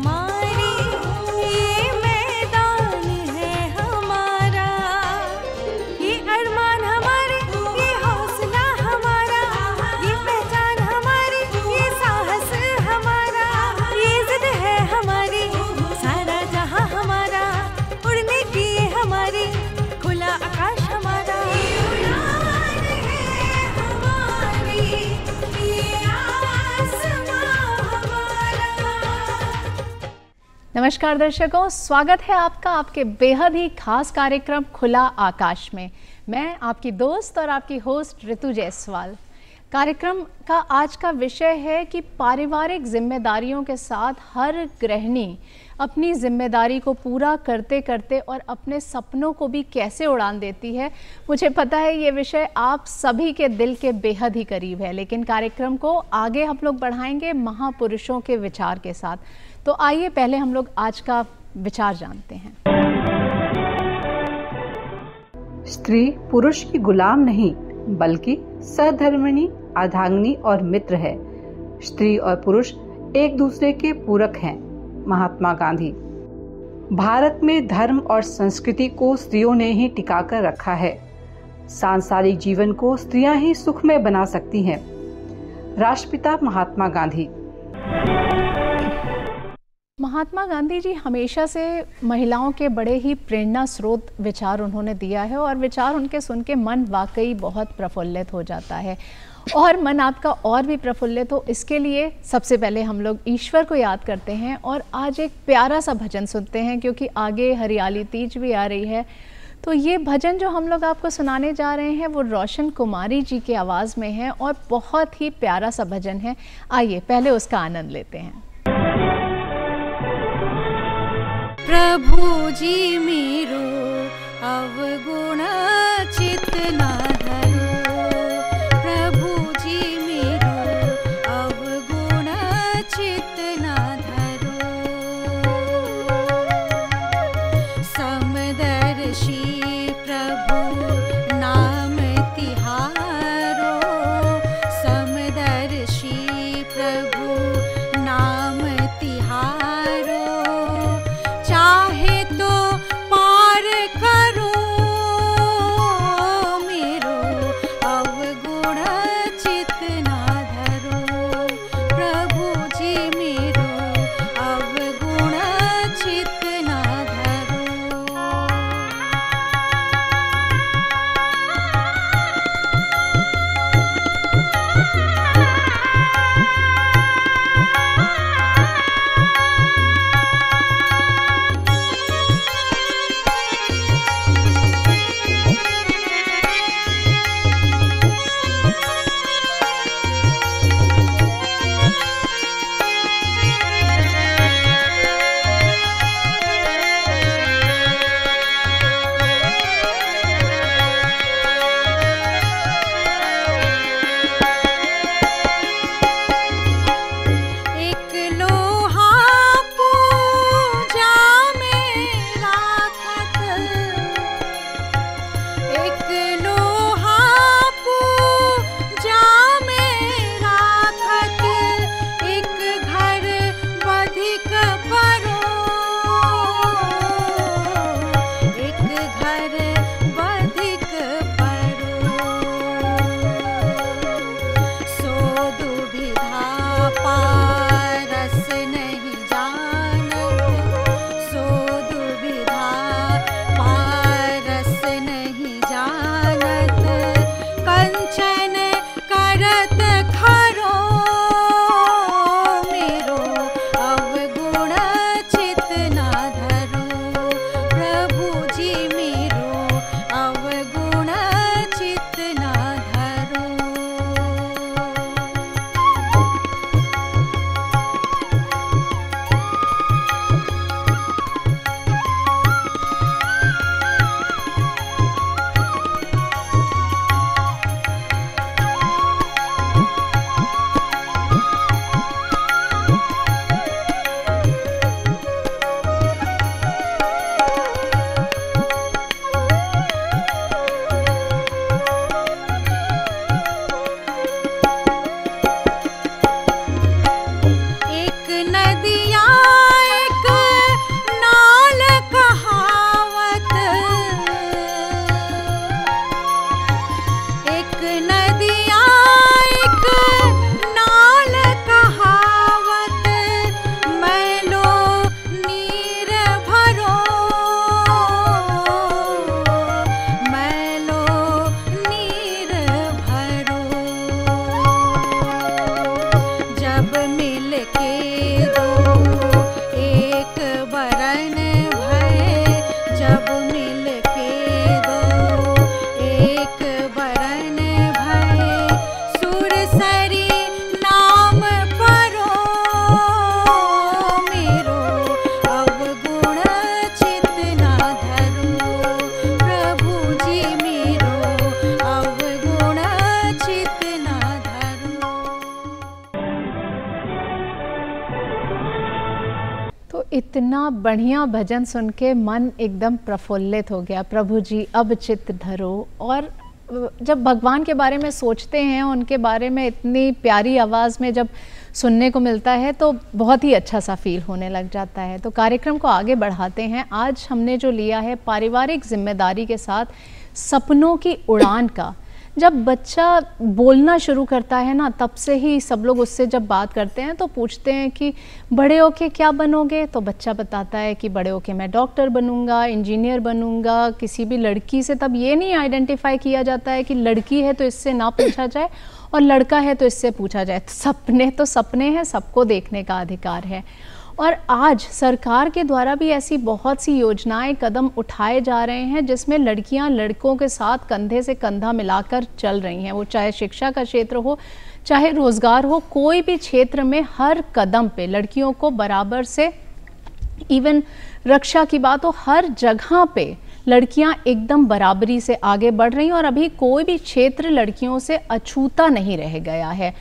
हमारी, ये मैदान है हमारा, ये अरमान हमारे, ये हौसला हमारा, ये पहचान हमारी, ये साहस हमारा, ये जिद है हमारी, सारा जहां हमारा, उड़ने की ये हमारी, खुला आकाश हमारा, ये उड़ान है हमारी, ये आसमां हमारा। नमस्कार दर्शकों, स्वागत है आपका आपके बेहद ही खास कार्यक्रम खुला आकाश में। मैं आपकी दोस्त और आपकी होस्ट ऋतु जायसवाल। कार्यक्रम का आज का विषय है कि पारिवारिक जिम्मेदारियों के साथ हर गृहिणी अपनी जिम्मेदारी को पूरा करते करते और अपने सपनों को भी कैसे उड़ान देती है। मुझे पता है ये विषय आप सभी के दिल के बेहद ही करीब है, लेकिन कार्यक्रम को आगे हम लोग बढ़ाएंगे महापुरुषों के विचार के साथ। तो आइए पहले हम लोग आज का विचार जानते हैं। स्त्री पुरुष की गुलाम नहीं बल्कि सहधर्मिणी, अर्धांगिनी और मित्र है। स्त्री और पुरुष एक दूसरे के पूरक हैं। महात्मा गांधी। भारत में धर्म और संस्कृति को स्त्रियों ने ही टिकाकर रखा है। सांसारिक जीवन को स्त्रियां ही सुखमय बना सकती हैं। राष्ट्रपिता महात्मा गांधी। महात्मा गांधी जी हमेशा से महिलाओं के बड़े ही प्रेरणा स्रोत विचार उन्होंने दिया है और विचार उनके सुन के मन वाकई बहुत प्रफुल्लित हो जाता है। और मन आपका और भी प्रफुल्लित हो, इसके लिए सबसे पहले हम लोग ईश्वर को याद करते हैं और आज एक प्यारा सा भजन सुनते हैं, क्योंकि आगे हरियाली तीज भी आ रही है। तो ये भजन जो हम लोग आपको सुनाने जा रहे हैं वो रोशन कुमारी जी की आवाज़ में है और बहुत ही प्यारा सा भजन है। आइए पहले उसका आनंद लेते हैं। प्रभु जी मेरो अवगुण चित न धरो, प्रभु जी मेरो अवगुण चित न धरो, समदर्शी प्रभु नाम तिहारो, समदर्शी प्रभु नाम तिहारो, चाहे तो पार करो मेरो अवगुण चित न धरो, प्रभु जी मेरो अवगुण चित न धरो। नदियाँ तो इतना बढ़िया भजन सुन के मन एकदम प्रफुल्लित हो गया। प्रभु जी अब चित्त धरो। और जब भगवान के बारे में सोचते हैं, उनके बारे में इतनी प्यारी आवाज़ में जब सुनने को मिलता है तो बहुत ही अच्छा सा फील होने लग जाता है। तो कार्यक्रम को आगे बढ़ाते हैं। आज हमने जो लिया है पारिवारिक जिम्मेदारी के साथ सपनों की उड़ान का। जब बच्चा बोलना शुरू करता है ना, तब से ही सब लोग उससे जब बात करते हैं तो पूछते हैं कि बड़े होके क्या बनोगे, तो बच्चा बताता है कि बड़े होके मैं डॉक्टर बनूंगा, इंजीनियर बनूंगा। किसी भी लड़की से तब ये नहीं आइडेंटिफाई किया जाता है कि लड़की है तो इससे ना पूछा जाए और लड़का है तो इससे पूछा जाए। तो सपने हैं, सबको देखने का अधिकार है। और आज सरकार के द्वारा भी ऐसी बहुत सी योजनाएं, कदम उठाए जा रहे हैं जिसमें लड़कियां लड़कों के साथ कंधे से कंधा मिलाकर चल रही हैं। वो चाहे शिक्षा का क्षेत्र हो, चाहे रोजगार हो, कोई भी क्षेत्र में हर कदम पे लड़कियों को बराबर से, इवन रक्षा की बात हो, हर जगह पे लड़कियां एकदम बराबरी से आगे बढ़ रही हैं और अभी कोई भी क्षेत्र लड़कियों से अछूता नहीं रह गया है।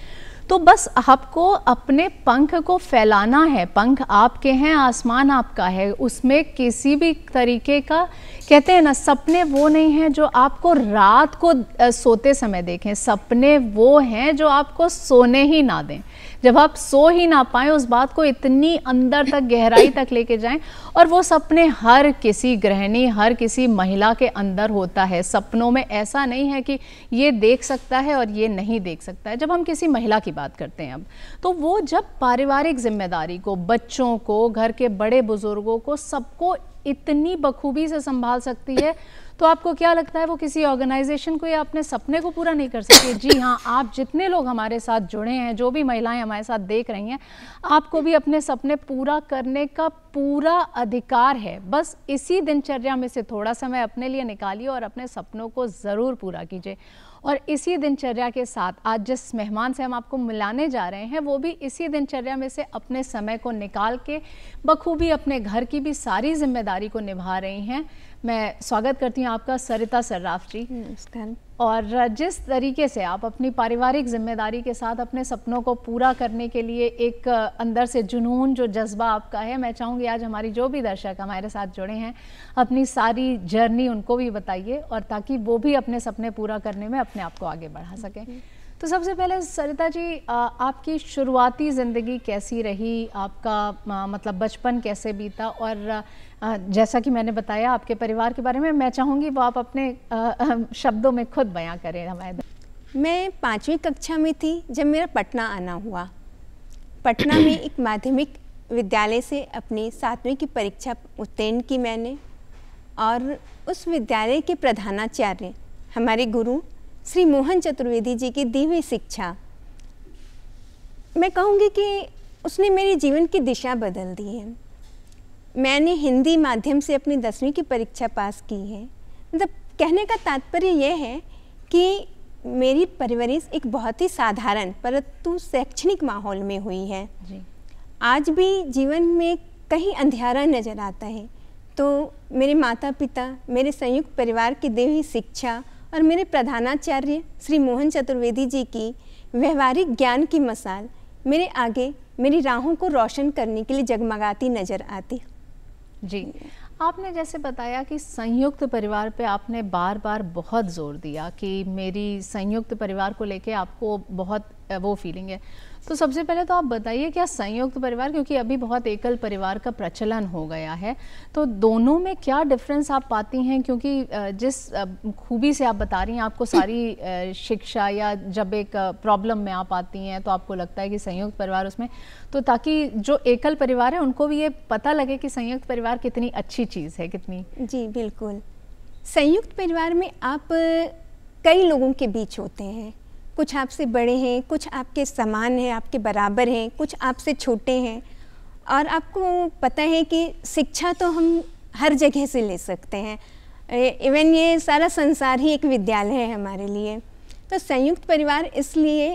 तो बस आपको अपने पंख को फैलाना है। पंख आपके हैं, आसमान आपका है, उसमें किसी भी तरीके का, कहते हैं ना, सपने वो नहीं हैं जो आपको रात को सोते समय देखें। सपने वो हैं जो आपको सोने ही ना दें। जब आप सो ही ना पाएं, उस बात को इतनी अंदर तक, गहराई तक लेके जाएं। और वो सपने हर किसी गृहिणी, हर किसी महिला के अंदर होता है। सपनों में ऐसा नहीं है कि ये देख सकता है और ये नहीं देख सकता है। जब हम किसी महिला की बात करते हैं अब, तो वो जब पारिवारिक जिम्मेदारी को, बच्चों को, घर के बड़े बुजुर्गों को, सबको इतनी बखूबी से संभाल सकती है, तो आपको क्या लगता है वो किसी ऑर्गेनाइजेशन को या अपने सपने को पूरा नहीं कर सकती? जी हाँ, आप जितने लोग हमारे साथ जुड़े हैं, जो भी महिलाएं हमारे साथ देख रही हैं, आपको भी अपने सपने पूरा करने का पूरा अधिकार है। बस इसी दिनचर्या में से थोड़ा समय अपने लिए निकालिए और अपने सपनों को ज़रूर पूरा कीजिए। और इसी दिनचर्या के साथ आज जिस मेहमान से हम आपको मिलाने जा रहे हैं, वो भी इसी दिनचर्या में से अपने समय को निकाल के बखूबी अपने घर की भी सारी जिम्मेदारी को निभा रही हैं। मैं स्वागत करती हूँ आपका सरिता सर्राफ जी। नमस्कार। और जिस तरीके से आप अपनी पारिवारिक जिम्मेदारी के साथ अपने सपनों को पूरा करने के लिए एक अंदर से जुनून, जो जज्बा आपका है, मैं चाहूँगी आज हमारी जो भी दर्शक हमारे साथ जुड़े हैं अपनी सारी जर्नी उनको भी बताइए, और ताकि वो भी अपने सपने पूरा करने में अपने आप को आगे बढ़ा सकें। तो सबसे पहले सरिता जी, आपकी शुरुआती ज़िंदगी कैसी रही? आपका मतलब बचपन कैसे बीता? और जैसा कि मैंने बताया आपके परिवार के बारे में, मैं चाहूँगी वो आप अपने शब्दों में खुद बयां करें हमारे। मैं 5वीं कक्षा में थी जब मेरा पटना आना हुआ। पटना में एक माध्यमिक विद्यालय से अपनी 7वीं की परीक्षा उत्तीर्ण की मैंने, और उस विद्यालय के प्रधानाचार्य हमारे गुरु श्री मोहन चतुर्वेदी जी की दी हुई शिक्षा, मैं कहूँगी कि उसने मेरे जीवन की दिशा बदल दी है। मैंने हिंदी माध्यम से अपनी 10वीं की परीक्षा पास की है। मतलब कहने का तात्पर्य यह है कि मेरी परवरिश एक बहुत ही साधारण परंतु शैक्षणिक माहौल में हुई है जी। आज भी जीवन में कहीं अंधियारा नज़र आता है तो मेरे माता पिता, मेरे संयुक्त परिवार की दी हुई शिक्षा और मेरे प्रधानाचार्य श्री मोहन चतुर्वेदी जी की व्यवहारिक ज्ञान की मसाल मेरे आगे मेरी राहों को रोशन करने के लिए जगमगाती नज़र आती जी। आपने जैसे बताया कि संयुक्त परिवार पे आपने बार बार बहुत जोर दिया कि मेरी संयुक्त परिवार को लेके आपको बहुत वो फीलिंग है। तो सबसे पहले तो आप बताइए, क्या संयुक्त परिवार, क्योंकि अभी बहुत एकल परिवार का प्रचलन हो गया है, तो दोनों में क्या डिफरेंस आप पाती हैं? क्योंकि जिस खूबी से आप बता रही हैं, आपको सारी शिक्षा, या जब एक प्रॉब्लम में आप आती हैं तो आपको लगता है कि संयुक्त परिवार उसमें, तो ताकि जो एकल परिवार है उनको भी ये पता लगे कि संयुक्त परिवार कितनी अच्छी चीज़ है, कितनी। जी बिल्कुल। संयुक्त परिवार में आप कई लोगों के बीच होते हैं, कुछ आपसे बड़े हैं, कुछ आपके समान हैं, आपके बराबर हैं, कुछ आपसे छोटे हैं, और आपको पता है कि शिक्षा तो हम हर जगह से ले सकते हैं। इवन ये सारा संसार ही एक विद्यालय है हमारे लिए। तो संयुक्त परिवार इसलिए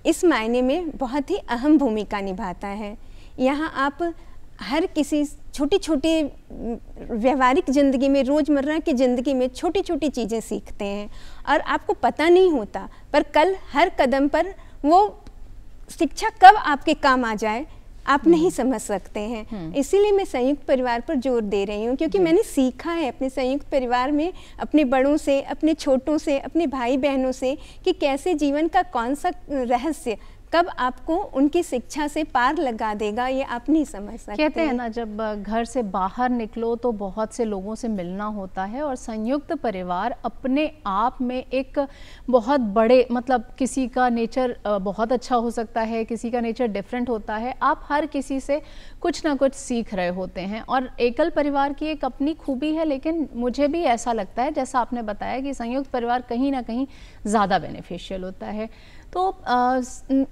इस मायने में बहुत ही अहम भूमिका निभाता है। यहाँ आप हर किसी छोटी छोटी व्यवहारिक ज़िंदगी में, रोज़मर्रा की ज़िंदगी में छोटी छोटी चीज़ें सीखते हैं और आपको पता नहीं होता, पर कल हर कदम पर वो शिक्षा कब आपके काम आ जाए आप नहीं समझ सकते हैं। इसीलिए मैं संयुक्त परिवार पर जोर दे रही हूँ, क्योंकि मैंने सीखा है अपने संयुक्त परिवार में अपने बड़ों से, अपने छोटों से, अपने भाई बहनों से कि कैसे जीवन का कौन सा रहस्य कब आपको उनकी शिक्षा से पार लगा देगा, ये आप नहीं समझ सकते। कहते हैं ना, जब घर से बाहर निकलो तो बहुत से लोगों से मिलना होता है, और संयुक्त परिवार अपने आप में एक बहुत बड़े, मतलब किसी का नेचर बहुत अच्छा हो सकता है, किसी का नेचर डिफरेंट होता है, आप हर किसी से कुछ ना कुछ सीख रहे होते हैं। और एकल परिवार की एक अपनी खूबी है, लेकिन मुझे भी ऐसा लगता है, जैसा आपने बताया, कि संयुक्त परिवार कहीं ना कहीं ज़्यादा बेनिफिशियल होता है। तो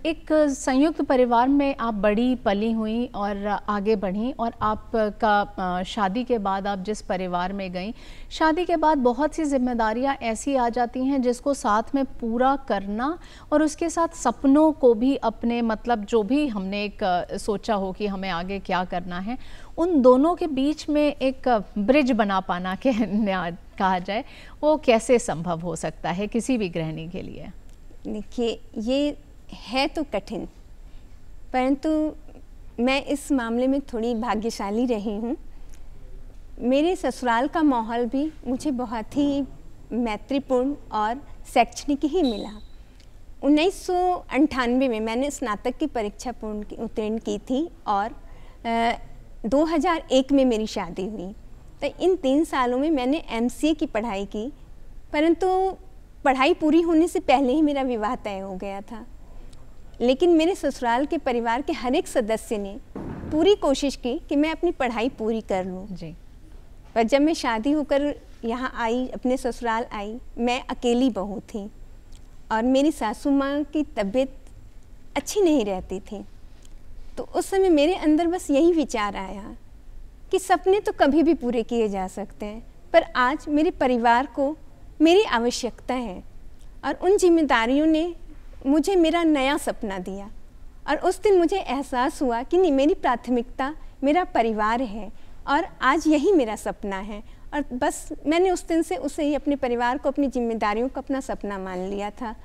एक संयुक्त परिवार में आप बड़ी पली हुई और आगे बढ़ी, और आपका शादी के बाद आप जिस परिवार में गई, शादी के बाद बहुत सी जिम्मेदारियां ऐसी आ जाती हैं जिसको साथ में पूरा करना, और उसके साथ सपनों को भी अपने, मतलब जो भी हमने एक सोचा हो कि हमें आगे क्या करना है, उन दोनों के बीच में एक ब्रिज बना पाना कहा जाए, वो कैसे संभव हो सकता है किसी भी गृहिणी के लिए? देखिए, ये है तो कठिन, परंतु मैं इस मामले में थोड़ी भाग्यशाली रही हूँ। मेरे ससुराल का माहौल भी मुझे बहुत ही मैत्रीपूर्ण और शैक्षणिक ही मिला। 1998 में मैंने स्नातक की परीक्षा उत्तीर्ण की थी, और 2001 में मेरी शादी हुई। तो इन 3 सालों में मैंने MCA की पढ़ाई की, परंतु पढ़ाई पूरी होने से पहले ही मेरा विवाह तय हो गया था। लेकिन मेरे ससुराल के परिवार के हर एक सदस्य ने पूरी कोशिश की कि मैं अपनी पढ़ाई पूरी कर लूं जी। पर जब मैं शादी होकर यहाँ आई, अपने ससुराल आई, मैं अकेली बहू थी, और मेरी सासू माँ की तबीयत अच्छी नहीं रहती थी। तो उस समय मेरे अंदर बस यही विचार आया कि सपने तो कभी भी पूरे किए जा सकते हैं, पर आज मेरे परिवार को मेरी आवश्यकता है, और उन जिम्मेदारियों ने मुझे मेरा नया सपना दिया। और उस दिन मुझे एहसास हुआ कि नहीं, मेरी प्राथमिकता मेरा परिवार है, और आज यही मेरा सपना है। और बस मैंने उस दिन से उसे ही, अपने परिवार को, अपनी जिम्मेदारियों को अपना सपना मान लिया था।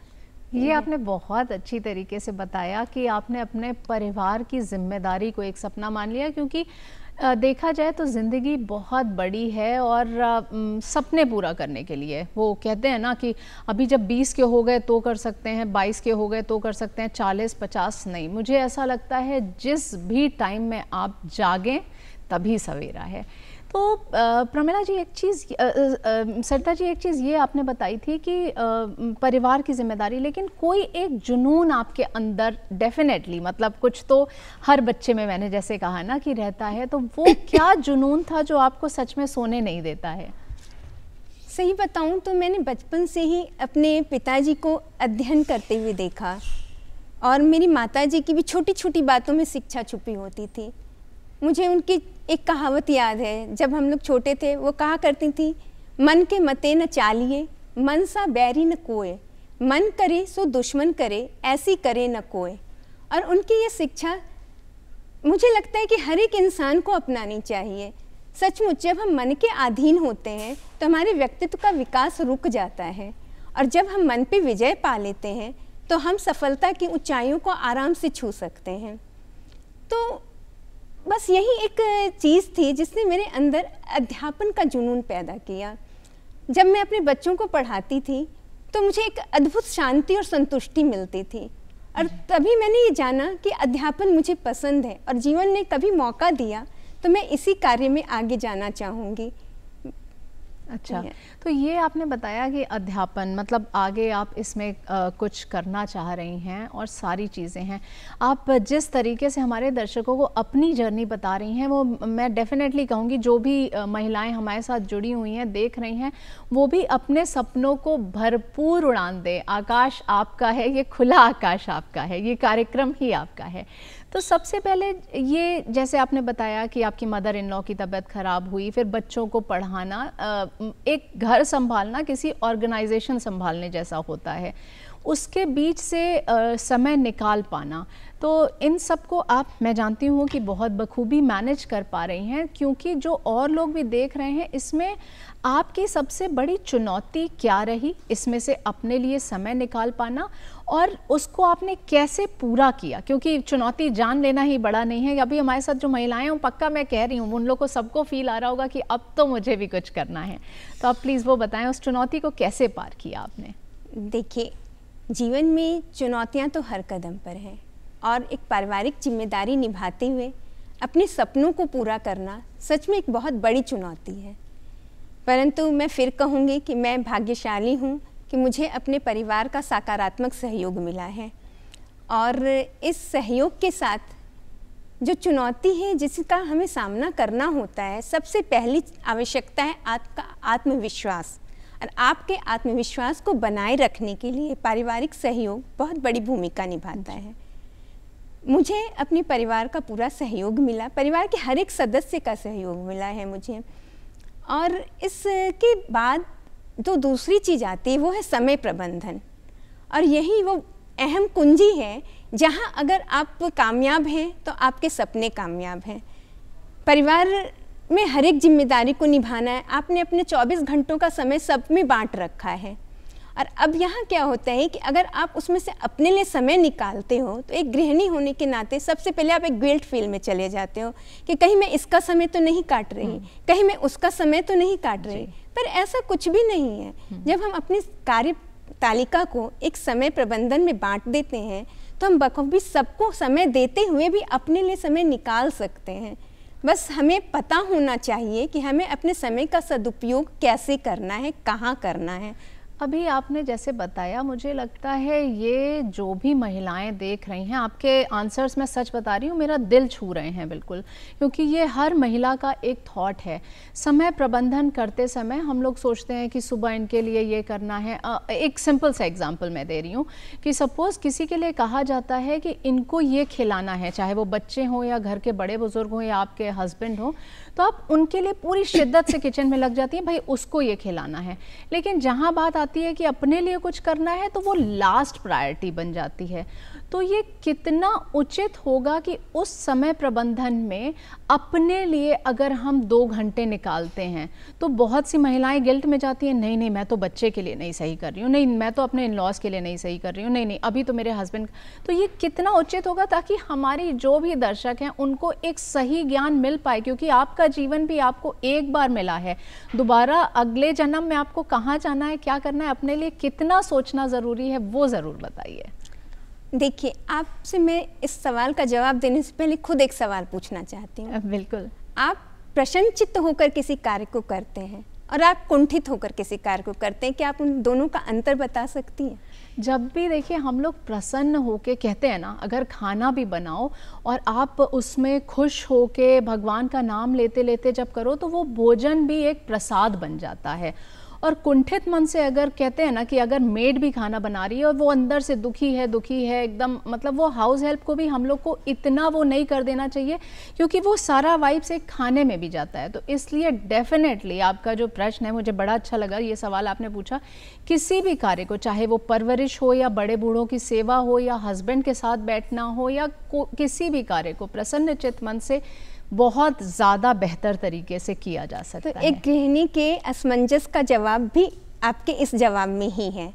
ये आपने बहुत अच्छी तरीके से बताया कि आपने अपने परिवार की जिम्मेदारी को एक सपना मान लिया, क्योंकि देखा जाए तो ज़िंदगी बहुत बड़ी है, और सपने पूरा करने के लिए, वो कहते हैं ना कि अभी जब 20 के हो गए तो कर सकते हैं, 22 के हो गए तो कर सकते हैं, 40-50 नहीं। मुझे ऐसा लगता है जिस भी टाइम में आप जागें तभी सवेरा है। तो प्रमिला जी, एक चीज़, सरिता जी, एक चीज़ ये आपने बताई थी कि परिवार की जिम्मेदारी, लेकिन कोई एक जुनून आपके अंदर डेफिनेटली, मतलब कुछ तो हर बच्चे में, मैंने जैसे कहा ना कि रहता है, तो वो क्या जुनून था जो आपको सच में सोने नहीं देता है? सही बताऊं तो मैंने बचपन से ही अपने पिताजी को अध्ययन करते हुए देखा, और मेरी माताजी की भी छोटी छोटी बातों में शिक्षा छुपी होती थी। मुझे उनकी एक कहावत याद है, जब हम लोग छोटे थे, वो कहा करती थी, मन के मते न चालिए, मन सा बैरी न कोय, मन करे सो दुश्मन करे, ऐसी करे न कोय। और उनकी ये शिक्षा मुझे लगता है कि हर एक इंसान को अपनानी चाहिए। सचमुच जब हम मन के अधीन होते हैं तो हमारे व्यक्तित्व का विकास रुक जाता है, और जब हम मन पे विजय पा लेते हैं तो हम सफलता की ऊंचाइयों को आराम से छू सकते हैं। तो बस यही एक चीज़ थी जिसने मेरे अंदर अध्यापन का जुनून पैदा किया। जब मैं अपने बच्चों को पढ़ाती थी तो मुझे एक अद्भुत शांति और संतुष्टि मिलती थी, और तभी मैंने ये जाना कि अध्यापन मुझे पसंद है, और जीवन ने कभी मौका दिया तो मैं इसी कार्य में आगे जाना चाहूँगी। अच्छा, तो ये आपने बताया कि अध्यापन, मतलब आगे आप इसमें कुछ करना चाह रही हैं, और सारी चीज़ें हैं। आप जिस तरीके से हमारे दर्शकों को अपनी जर्नी बता रही हैं, वो मैं डेफिनेटली कहूँगी जो भी महिलाएं हमारे साथ जुड़ी हुई हैं, देख रही हैं, वो भी अपने सपनों को भरपूर उड़ान दें। आकाश आपका है, ये खुला आकाश आपका है, ये कार्यक्रम ही आपका है। तो सबसे पहले ये, जैसे आपने बताया कि आपकी मदर इन लॉ की तबीयत ख़राब हुई, फिर बच्चों को पढ़ाना, एक घर संभालना किसी ऑर्गेनाइजेशन संभालने जैसा होता है, उसके बीच से समय निकाल पाना, तो इन सब को आप, मैं जानती हूँ कि बहुत बखूबी मैनेज कर पा रही हैं, क्योंकि जो और लोग भी देख रहे हैं, इसमें आपकी सबसे बड़ी चुनौती क्या रही, इसमें से अपने लिए समय निकाल पाना, और उसको आपने कैसे पूरा किया? क्योंकि चुनौती जान लेना ही बड़ा नहीं है। अभी हमारे साथ जो महिलाएं हैं, पक्का मैं कह रही हूँ, उन लोगों को सबको फील आ रहा होगा कि अब तो मुझे भी कुछ करना है। तो आप प्लीज़ वो बताएं, उस चुनौती को कैसे पार किया आपने? देखिए, जीवन में चुनौतियाँ तो हर कदम पर हैं, और एक पारिवारिक जिम्मेदारी निभाते हुए अपने सपनों को पूरा करना सच में एक बहुत बड़ी चुनौती है। परंतु मैं फिर कहूँगी कि मैं भाग्यशाली हूँ कि मुझे अपने परिवार का सकारात्मक सहयोग मिला है, और इस सहयोग के साथ जो चुनौती है जिसका हमें सामना करना होता है, सबसे पहली आवश्यकता है आपका आत्मविश्वास। और आपके आत्मविश्वास को बनाए रखने के लिए पारिवारिक सहयोग बहुत बड़ी भूमिका निभाता है। मुझे अपने परिवार का पूरा सहयोग मिला, परिवार के हर एक सदस्य का सहयोग मिला है मुझे। और इसके बाद जो दूसरी चीज़ आती है वो है समय प्रबंधन, और यही वो अहम कुंजी है जहाँ अगर आप कामयाब हैं तो आपके सपने कामयाब हैं। परिवार में हर एक जिम्मेदारी को निभाना है, आपने अपने 24 घंटों का समय सब में बांट रखा है। और अब यहाँ क्या होता है कि अगर आप उसमें से अपने लिए समय निकालते हो तो एक गृहिणी होने के नाते सबसे पहले आप एक गिल्ट फील में चले जाते हो कि कहीं मैं इसका समय तो नहीं काट रही, कहीं मैं उसका समय तो नहीं काट रही। पर ऐसा कुछ भी नहीं है। जब हम अपनी कार्य तालिका को एक समय प्रबंधन में बांट देते हैं तो हम बखूबी सबको समय देते हुए भी अपने लिए समय निकाल सकते हैं। बस हमें पता होना चाहिए कि हमें अपने समय का सदुपयोग कैसे करना है, कहाँ करना है। अभी आपने जैसे बताया, मुझे लगता है ये जो भी महिलाएं देख रही हैं, आपके आंसर्स मैं सच बता रही हूँ, मेरा दिल छू रहे हैं बिल्कुल, क्योंकि ये हर महिला का एक थॉट है। समय प्रबंधन करते समय हम लोग सोचते हैं कि सुबह इनके लिए ये करना है। एक सिंपल सा एग्जांपल मैं दे रही हूँ कि सपोज़ किसी के लिए कहा जाता है कि इनको ये खिलाना है, चाहे वो बच्चे हों या घर के बड़े बुजुर्ग हों या आपके हस्बैंड हों, तो आप उनके लिए पूरी शिद्दत से किचन में लग जाती है, भाई उसको ये खिलाना है। लेकिन जहाँ बात आती है कि अपने लिए कुछ करना है तो वो लास्ट प्रायोरिटी बन जाती है। तो ये कितना उचित होगा कि उस समय प्रबंधन में अपने लिए अगर हम 2 घंटे निकालते हैं, तो बहुत सी महिलाएं गिल्ट में जाती हैं, नहीं नहीं मैं तो बच्चे के लिए नहीं सही कर रही हूँ, नहीं मैं तो अपने इन लॉज के लिए नहीं सही कर रही हूँ, नहीं नहीं अभी तो मेरे हस्बैंड। तो ये कितना उचित होगा ताकि हमारी जो भी दर्शक हैं उनको एक सही ज्ञान मिल पाए, क्योंकि आपका जीवन भी आपको एक बार मिला है, दोबारा अगले जन्म में आपको कहाँ जाना है, क्या करना है, अपने लिए कितना सोचना ज़रूरी है, वो ज़रूर बताइए। देखिए, आपसे मैं इस सवाल का जवाब देने से पहले खुद एक सवाल पूछना चाहती हूँ। बिल्कुल। आप प्रसन्नचित्त होकर किसी कार्य को करते हैं और आप कुंठित होकर किसी कार्य को करते हैं, क्या आप उन दोनों का अंतर बता सकती हैं? जब भी देखिए हम लोग प्रसन्न होके कहते हैं ना, अगर खाना भी बनाओ और आप उसमें खुश होके भगवान का नाम लेते लेते जब करो तो वो भोजन भी एक प्रसाद बन जाता है। और कुंठित मन से अगर कहते हैं ना कि अगर मेड भी खाना बना रही है और वो अंदर से दुखी है एकदम, मतलब वो हाउस हेल्प को भी हम लोग को इतना वो नहीं कर देना चाहिए, क्योंकि वो सारा वाइब्स एक खाने में भी जाता है। तो इसलिए डेफिनेटली आपका जो प्रश्न है मुझे बड़ा अच्छा लगा, ये सवाल आपने पूछा। किसी भी कार्य को, चाहे वो परवरिश हो या बड़े बूढ़ों की सेवा हो या हस्बैंड के साथ बैठना हो या किसी भी कार्य को प्रसन्न चित्त मन से बहुत ज़्यादा बेहतर तरीके से किया जा सकता है। तो एक गृहिणी के असमंजस का जवाब भी आपके इस जवाब में ही है।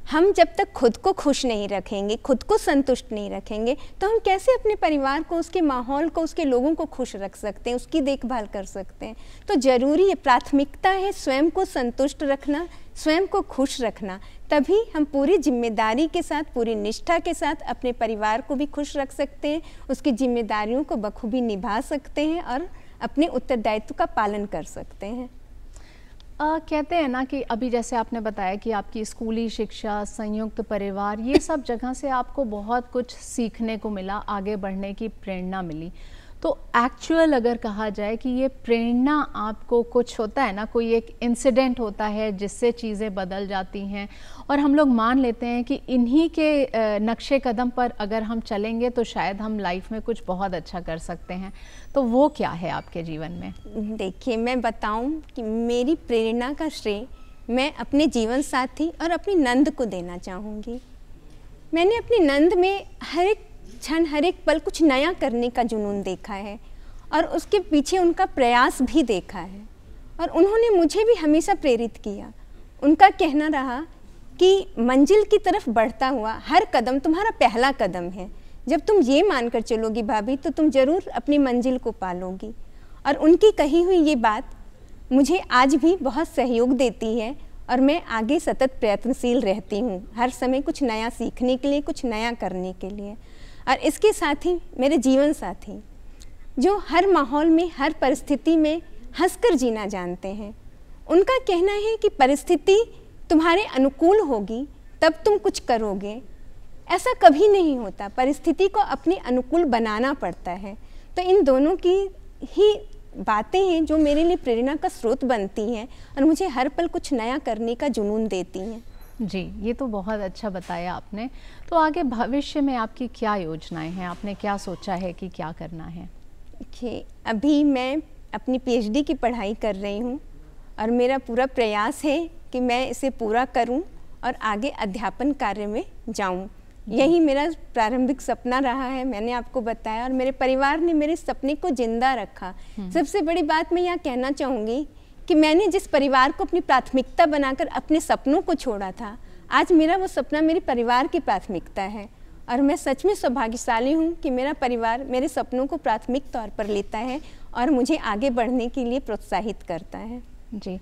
हम जब तक खुद को खुश नहीं रखेंगे, खुद को संतुष्ट नहीं रखेंगे, तो हम कैसे अपने परिवार को, उसके माहौल को, उसके लोगों को खुश रख सकते हैं, उसकी देखभाल कर सकते हैं? तो ज़रूरी है, प्राथमिकता है स्वयं को संतुष्ट रखना, स्वयं को खुश रखना। तभी हम पूरी जिम्मेदारी के साथ, पूरी निष्ठा के साथ अपने परिवार को भी खुश रख सकते हैं, उसकी जिम्मेदारियों को बखूबी निभा सकते हैं और अपने उत्तरदायित्व का पालन कर सकते हैं। कहते हैं ना कि अभी जैसे आपने बताया कि आपकी स्कूली शिक्षा, संयुक्त परिवार, ये सब जगह से आपको बहुत कुछ सीखने को मिला, आगे बढ़ने की प्रेरणा मिली। तो एक्चुअल अगर कहा जाए कि ये प्रेरणा आपको कुछ होता है ना, कोई एक इंसिडेंट होता है जिससे चीज़ें बदल जाती हैं और हम लोग मान लेते हैं कि इन्हीं के नक्शे कदम पर अगर हम चलेंगे तो शायद हम लाइफ में कुछ बहुत अच्छा कर सकते हैं, तो वो क्या है आपके जीवन में? देखिए, मैं बताऊं कि मेरी प्रेरणा का श्रेय मैं अपने जीवन साथी और अपनी नंद को देना चाहूँगी। मैंने अपनी नंद में हर एक क्षण, हर एक पल कुछ नया करने का जुनून देखा है और उसके पीछे उनका प्रयास भी देखा है और उन्होंने मुझे भी हमेशा प्रेरित किया। उनका कहना रहा कि मंजिल की तरफ बढ़ता हुआ हर कदम तुम्हारा पहला कदम है। जब तुम ये मानकर चलोगी भाभी तो तुम ज़रूर अपनी मंजिल को पालोगी। और उनकी कही हुई ये बात मुझे आज भी बहुत सहयोग देती है और मैं आगे सतत प्रयत्नशील रहती हूँ, हर समय कुछ नया सीखने के लिए, कुछ नया करने के लिए। और इसके साथ ही मेरे जीवन साथी जो हर माहौल में, हर परिस्थिति में हंसकर जीना जानते हैं। उनका कहना है कि परिस्थिति तुम्हारे अनुकूल होगी तब तुम कुछ करोगे, ऐसा कभी नहीं होता। परिस्थिति को अपने अनुकूल बनाना पड़ता है। तो इन दोनों की ही बातें हैं जो मेरे लिए प्रेरणा का स्रोत बनती हैं और मुझे हर पल कुछ नया करने का जुनून देती हैं। जी, ये तो बहुत अच्छा बताया आपने। तो आगे भविष्य में आपकी क्या योजनाएं हैं? आपने क्या सोचा है कि क्या करना है? देखिए, अभी मैं अपनी पीएचडी की पढ़ाई कर रही हूँ और मेरा पूरा प्रयास है कि मैं इसे पूरा करूँ और आगे अध्यापन कार्य में जाऊँ। यही मेरा प्रारंभिक सपना रहा है, मैंने आपको बताया, और मेरे परिवार ने मेरे सपने को जिंदा रखा। सबसे बड़ी बात मैं यह कहना चाहूँगी कि मैंने जिस परिवार को अपनी प्राथमिकता बनाकर अपने सपनों को छोड़ा था, आज मेरा वो सपना मेरे परिवार की प्राथमिकता है। और मैं सच में सौभाग्यशाली हूँ कि मेरा परिवार मेरे सपनों को प्राथमिक तौर पर लेता है और मुझे आगे बढ़ने के लिए प्रोत्साहित करता है। जी,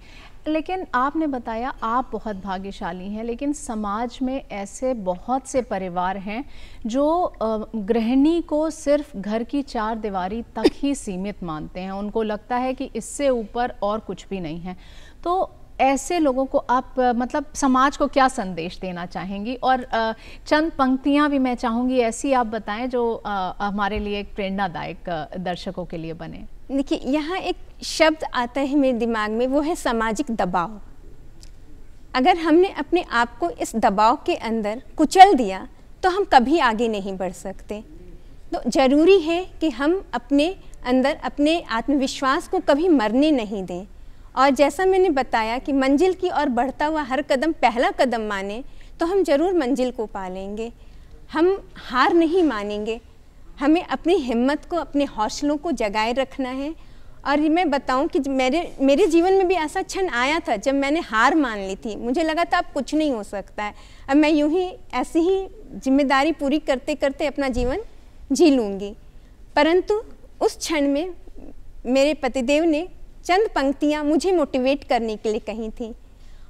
लेकिन आपने बताया आप बहुत भाग्यशाली हैं, लेकिन समाज में ऐसे बहुत से परिवार हैं जो गृहिणी को सिर्फ घर की चार दीवारी तक ही सीमित मानते हैं। उनको लगता है कि इससे ऊपर और कुछ भी नहीं है। तो ऐसे लोगों को आप मतलब समाज को क्या संदेश देना चाहेंगी? और चंद पंक्तियां भी मैं चाहूँगी ऐसी आप बताएं जो हमारे लिए एक प्रेरणादायक दर्शकों के लिए बने। देखिए, यहाँ एक शब्द आता है मेरे दिमाग में, वो है सामाजिक दबाव। अगर हमने अपने आप को इस दबाव के अंदर कुचल दिया तो हम कभी आगे नहीं बढ़ सकते। तो ज़रूरी है कि हम अपने अंदर अपने आत्मविश्वास को कभी मरने नहीं दें। और जैसा मैंने बताया कि मंजिल की ओर बढ़ता हुआ हर कदम पहला कदम माने तो हम ज़रूर मंजिल को पा लेंगे। हम हार नहीं मानेंगे, हमें अपनी हिम्मत को, अपने हौसलों को जगाए रखना है। और मैं बताऊं कि मेरे जीवन में भी ऐसा क्षण आया था जब मैंने हार मान ली थी। मुझे लगा था अब कुछ नहीं हो सकता है, अब मैं यूं ही ऐसी ही जिम्मेदारी पूरी करते करते अपना जीवन जी लूँगी। परंतु उस क्षण में मेरे पतिदेव ने चंद पंक्तियाँ मुझे मोटिवेट करने के लिए कही थी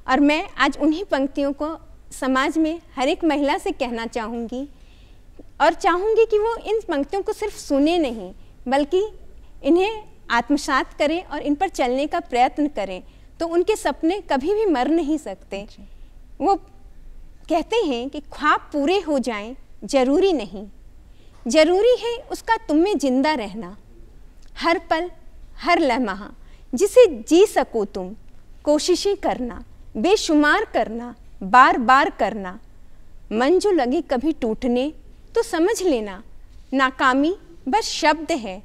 और मैं आज उन्हीं पंक्तियों को समाज में हर एक महिला से कहना चाहूँगी और चाहूँगी कि वो इन पंक्तियों को सिर्फ सुने नहीं बल्कि इन्हें आत्मसात करें और इन पर चलने का प्रयत्न करें, तो उनके सपने कभी भी मर नहीं सकते। वो कहते हैं कि ख्वाब पूरे हो जाएं जरूरी नहीं, जरूरी है उसका तुम में जिंदा रहना। हर पल हर लम्हा जिसे जी सको तुम कोशिशें करना, बेशुमार करना, बार बार करना। मन जो लगे कभी टूटने तो समझ लेना नाकामी बस शब्द है,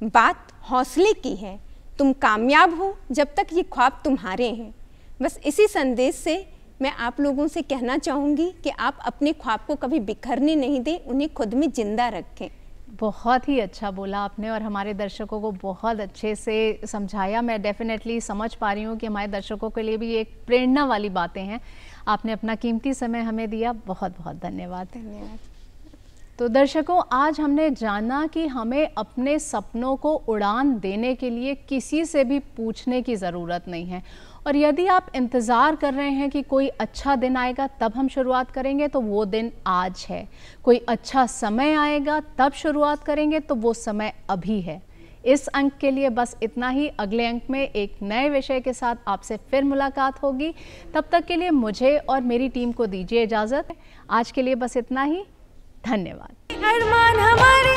बात हौसले की है। तुम कामयाब हो जब तक ये ख्वाब तुम्हारे हैं। बस इसी संदेश से मैं आप लोगों से कहना चाहूँगी कि आप अपने ख्वाब को कभी बिखरने नहीं दें, उन्हें खुद में जिंदा रखें। बहुत ही अच्छा बोला आपने और हमारे दर्शकों को बहुत अच्छे से समझाया। मैं डेफिनेटली समझ पा रही हूँ कि हमारे दर्शकों के लिए भी एक प्रेरणा वाली बातें हैं। आपने अपना कीमती समय हमें दिया, बहुत बहुत धन्यवाद। धन्यवाद। तो दर्शकों, आज हमने जाना कि हमें अपने सपनों को उड़ान देने के लिए किसी से भी पूछने की ज़रूरत नहीं है। और यदि आप इंतज़ार कर रहे हैं कि कोई अच्छा दिन आएगा तब हम शुरुआत करेंगे, तो वो दिन आज है। कोई अच्छा समय आएगा तब शुरुआत करेंगे, तो वो समय अभी है। इस अंक के लिए बस इतना ही। अगले अंक में एक नए विषय के साथ आपसे फिर मुलाकात होगी। तब तक के लिए मुझे और मेरी टीम को दीजिए इजाज़त। आज के लिए बस इतना ही। धन्यवाद। अरमान हमारे